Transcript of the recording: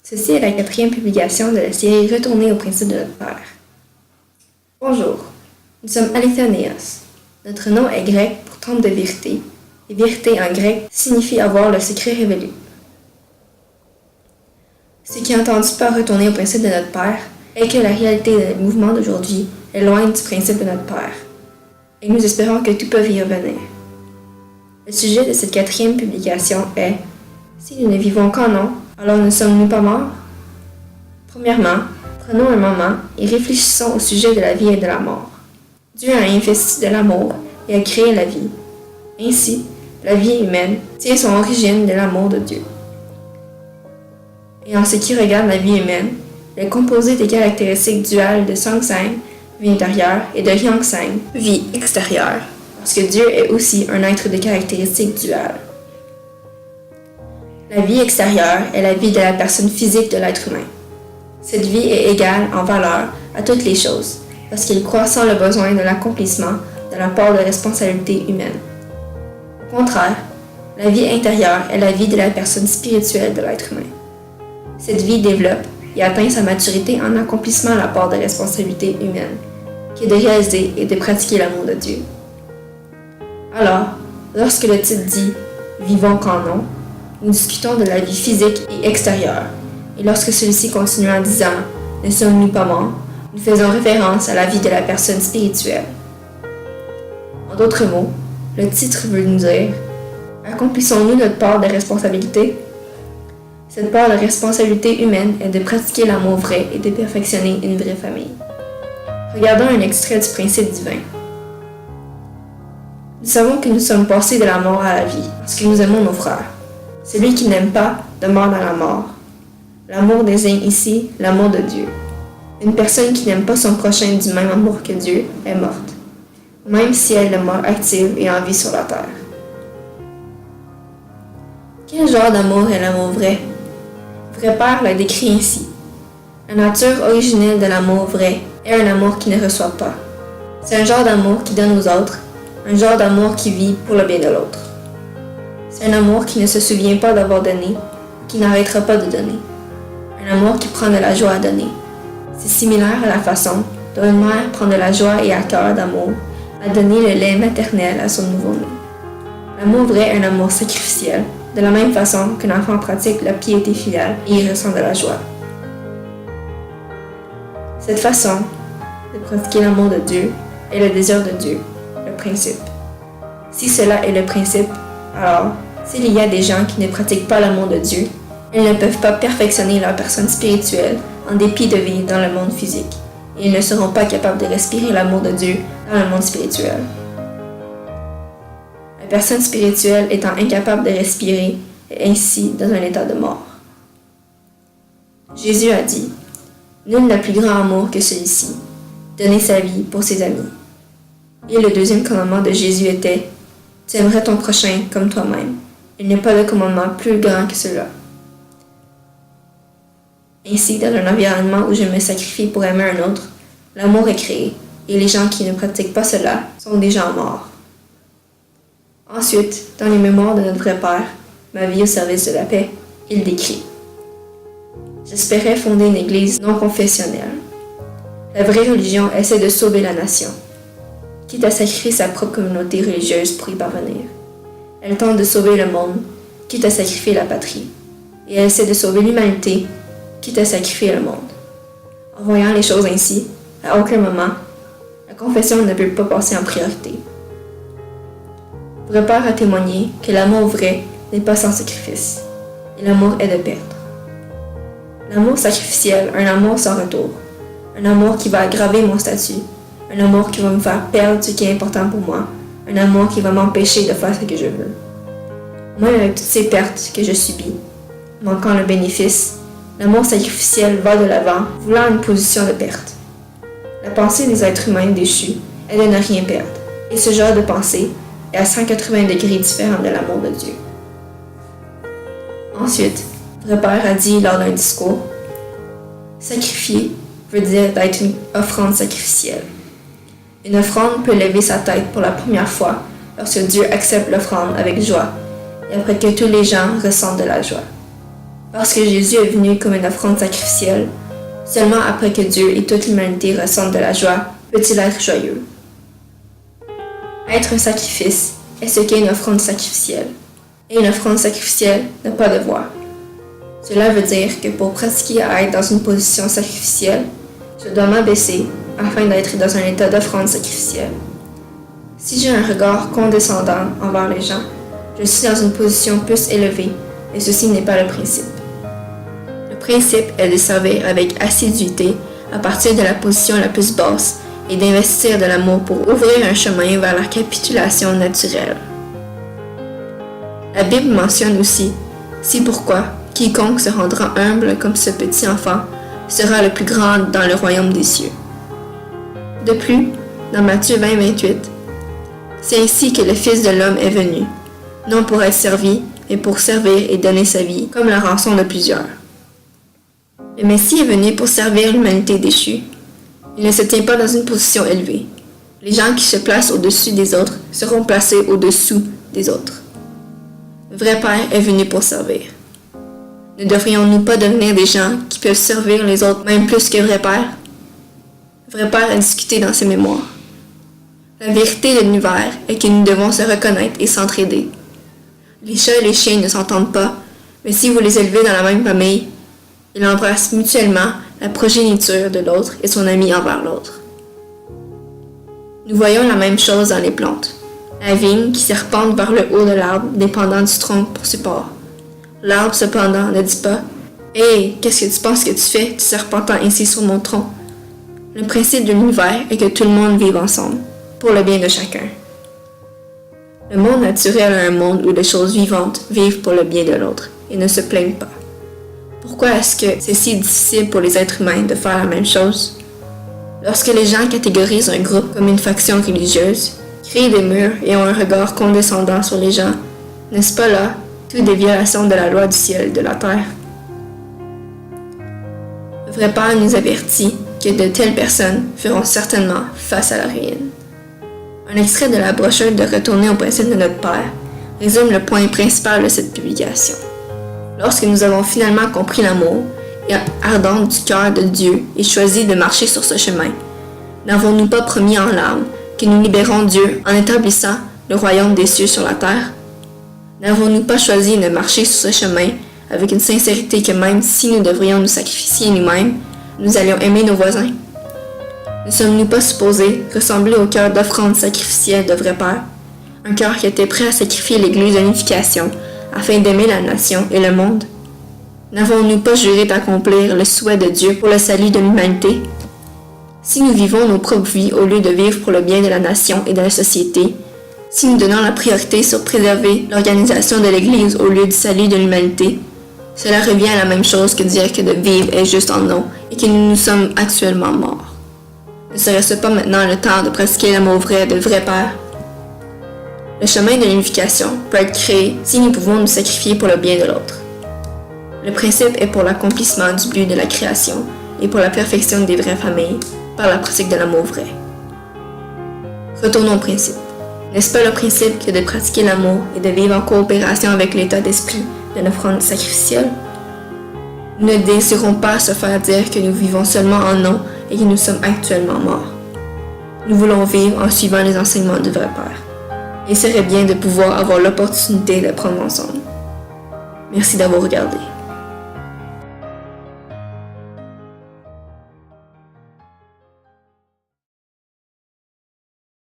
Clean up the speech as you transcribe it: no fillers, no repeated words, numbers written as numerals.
Ceci est la 4e publication de la série Retourner au principe de notre Père. Bonjour, nous sommes Aletheaneos. Notre nom est grec pour trompe de vérité, et vérité en grec signifie avoir le secret révélé. Ce qui est entendu par retourner au principe de notre Père est que la réalité des mouvements d'aujourd'hui est loin du principe de notre Père, et nous espérons que tout peut y revenir. Le sujet de cette 4e publication est « Si nous ne vivons qu'en nom, alors ne sommes-nous pas morts ?» Premièrement, prenons un moment et réfléchissons au sujet de la vie et de la mort. Dieu a investi de l'amour et a créé la vie. Ainsi, la vie humaine tient son origine de l'amour de Dieu. Et en ce qui regarde la vie humaine, elle est composée des caractéristiques duales de Seong-Sang, vie intérieure, et de Hyung-Sang, vie extérieure, parce que Dieu est aussi un être de caractéristiques duales. La vie extérieure est la vie de la personne physique de l'être humain. Cette vie est égale en valeur à toutes les choses, parce qu'elle croît sans le besoin de l'accomplissement de la part de responsabilité humaine. Au contraire, la vie intérieure est la vie de la personne spirituelle de l'être humain. Cette vie développe et atteint sa maturité en accomplissement de la part de responsabilité humaine, qui est de réaliser et de pratiquer l'amour de Dieu. Alors, lorsque le titre dit « Vivons qu'en nom », nous discutons de la vie physique et extérieure, et lorsque celui-ci continue en disant « Ne sommes-nous pas morts », nous faisons référence à la vie de la personne spirituelle. En d'autres mots, le titre veut nous dire « Accomplissons-nous notre part de responsabilité ?» Cette part de responsabilité humaine est de pratiquer l'amour vrai et de perfectionner une vraie famille. Regardons un extrait du principe divin. Nous savons que nous sommes passés de la mort à la vie, parce que nous aimons nos frères. Celui qui n'aime pas demeure dans la mort. L'amour désigne ici l'amour de Dieu. Une personne qui n'aime pas son prochain du même amour que Dieu est morte, même si elle demeure active et en vie sur la terre. Quel genre d'amour est l'amour vrai? Vrai Père l'a décrit ainsi. La nature originelle de l'amour vrai est un amour qui ne reçoit pas. C'est un genre d'amour qui donne aux autres, un genre d'amour qui vit pour le bien de l'autre. C'est un amour qui ne se souvient pas d'avoir donné, qui n'arrêtera pas de donner. Un amour qui prend de la joie à donner. C'est similaire à la façon dont une mère prend de la joie et à cœur d'amour à donner le lait maternel à son nouveau-né. L'amour vrai est un amour sacrificiel, de la même façon qu'un enfant pratique la piété filiale et y ressent de la joie. Cette façon de pratiquer l'amour de Dieu est le désir de Dieu, le principe. Si cela est le principe, alors, s'il y a des gens qui ne pratiquent pas l'amour de Dieu, ils ne peuvent pas perfectionner leur personne spirituelle en dépit de vivre dans le monde physique, et ils ne seront pas capables de respirer l'amour de Dieu dans le monde spirituel. La personne spirituelle étant incapable de respirer est ainsi dans un état de mort. Jésus a dit « Nul n'a plus grand amour que celui-ci, donner sa vie pour ses amis. » Et le deuxième commandement de Jésus était « Tu aimerais ton prochain comme toi-même. » Il n'y a pas de commandement plus grand que cela. Ainsi, dans un environnement où je me sacrifie pour aimer un autre, l'amour est créé, et les gens qui ne pratiquent pas cela sont des gens morts. Ensuite, dans les mémoires de notre vrai Père, ma vie au service de la paix, il décrit « J'espérais fonder une église non confessionnelle. La vraie religion essaie de sauver la nation, quitte à sacrifier sa propre communauté religieuse pour y parvenir. Elle tente de sauver le monde, quitte à sacrifier la patrie, et elle essaie de sauver l'humanité, quitte à sacrifier le monde. En voyant les choses ainsi, à aucun moment, la confession ne peut pas passer en priorité. Vrai Père a témoigné que l'amour vrai n'est pas sans sacrifice, et l'amour est de perdre. L'amour sacrificiel, un amour sans retour, un amour qui va aggraver mon statut, un amour qui va me faire perdre ce qui est important pour moi, un amour qui va m'empêcher de faire ce que je veux. Même avec toutes ces pertes que je subis, manquant le bénéfice, l'amour sacrificiel va de l'avant, voulant une position de perte. La pensée des êtres humains déchus est de ne rien perdre, et ce genre de pensée est à 180 degrés différent de l'amour de Dieu. Ensuite, Vrai Père a dit lors d'un discours, « Sacrifier veut dire d'être une offrande sacrificielle. Une offrande peut lever sa tête pour la première fois lorsque Dieu accepte l'offrande avec joie et après que tous les gens ressentent de la joie. Parce que Jésus est venu comme une offrande sacrificielle, seulement après que Dieu et toute l'humanité ressentent de la joie, peut-il être joyeux. Être un sacrifice est ce qu'est une offrande sacrificielle, et une offrande sacrificielle n'a pas de voix. Cela veut dire que pour pratiquer à être dans une position sacrificielle, je dois m'abaisser afin d'être dans un état d'offrande sacrificielle. Si j'ai un regard condescendant envers les gens, je suis dans une position plus élevée, et ceci n'est pas le principe. Le principe est de servir avec assiduité à partir de la position la plus basse et d'investir de l'amour pour ouvrir un chemin vers la capitulation naturelle. La Bible mentionne aussi, c'est pourquoi quiconque se rendra humble comme ce petit enfant sera le plus grand dans le royaume des cieux. De plus, dans Matthieu 20-28, c'est ainsi que le Fils de l'homme est venu, non pour être servi, mais pour servir et donner sa vie comme la rançon de plusieurs. Le Messie est venu pour servir l'humanité déchue. Il ne se tient pas dans une position élevée. Les gens qui se placent au-dessus des autres seront placés au-dessous des autres. Le vrai Père est venu pour servir. Ne devrions-nous pas devenir des gens qui peuvent servir les autres même plus que le vrai Père? Le vrai Père a discuté dans ses mémoires. La vérité de l'univers est que nous devons se reconnaître et s'entraider. Les chats et les chiens ne s'entendent pas, mais si vous les élevez dans la même famille, ils embrassent mutuellement la progéniture de l'autre et son ami envers l'autre. Nous voyons la même chose dans les plantes. La vigne qui serpente vers le haut de l'arbre, dépendant du tronc pour support. L'arbre, cependant, ne dit pas « Hey, qu'est-ce que tu penses que tu fais, tu serpentant ainsi sur mon tronc ?» Le principe de l'univers est que tout le monde vive ensemble, pour le bien de chacun. Le monde naturel est un monde où les choses vivantes vivent pour le bien de l'autre et ne se plaignent pas. Pourquoi est-ce que c'est si difficile pour les êtres humains de faire la même chose? Lorsque les gens catégorisent un groupe comme une faction religieuse, créent des murs et ont un regard condescendant sur les gens, n'est-ce pas là toutes des violations de la loi du ciel et de la terre? Le vrai Père nous avertit que de telles personnes feront certainement face à la ruine. Un extrait de la brochure de Retourner au principe de notre Père résume le point principal de cette publication. Lorsque nous avons finalement compris l'amour et ardent du cœur de Dieu et choisi de marcher sur ce chemin, n'avons-nous pas promis en larmes que nous libérons Dieu en établissant le royaume des cieux sur la terre? N'avons-nous pas choisi de marcher sur ce chemin avec une sincérité que même si nous devrions nous sacrifier nous-mêmes, nous allions aimer nos voisins? Ne sommes-nous pas supposés ressembler au cœur d'offrande sacrificielle de vrai Père, un cœur qui était prêt à sacrifier l'Église d'unification afin d'aimer la nation et le monde? N'avons-nous pas juré d'accomplir le souhait de Dieu pour le salut de l'humanité? Si nous vivons nos propres vies au lieu de vivre pour le bien de la nation et de la société, si nous donnons la priorité sur préserver l'organisation de l'Église au lieu du salut de l'humanité, cela revient à la même chose que dire que de vivre est juste en nom et que nous sommes actuellement morts. Ne serait-ce pas maintenant le temps de pratiquer l'amour vrai de vrai Père? Le chemin de l'unification peut être créé si nous pouvons nous sacrifier pour le bien de l'autre. Le principe est pour l'accomplissement du but de la création et pour la perfection des vraies familles par la pratique de l'amour vrai. Retournons au principe. N'est-ce pas le principe que de pratiquer l'amour et de vivre en coopération avec l'état d'esprit de l'offrande sacrificielle? Nous ne désirons pas se faire dire que nous vivons seulement en nom et que nous sommes actuellement morts. Nous voulons vivre en suivant les enseignements du vrai Père. Il serait bien de pouvoir avoir l'opportunité de prendre ensemble. Merci d'avoir regardé.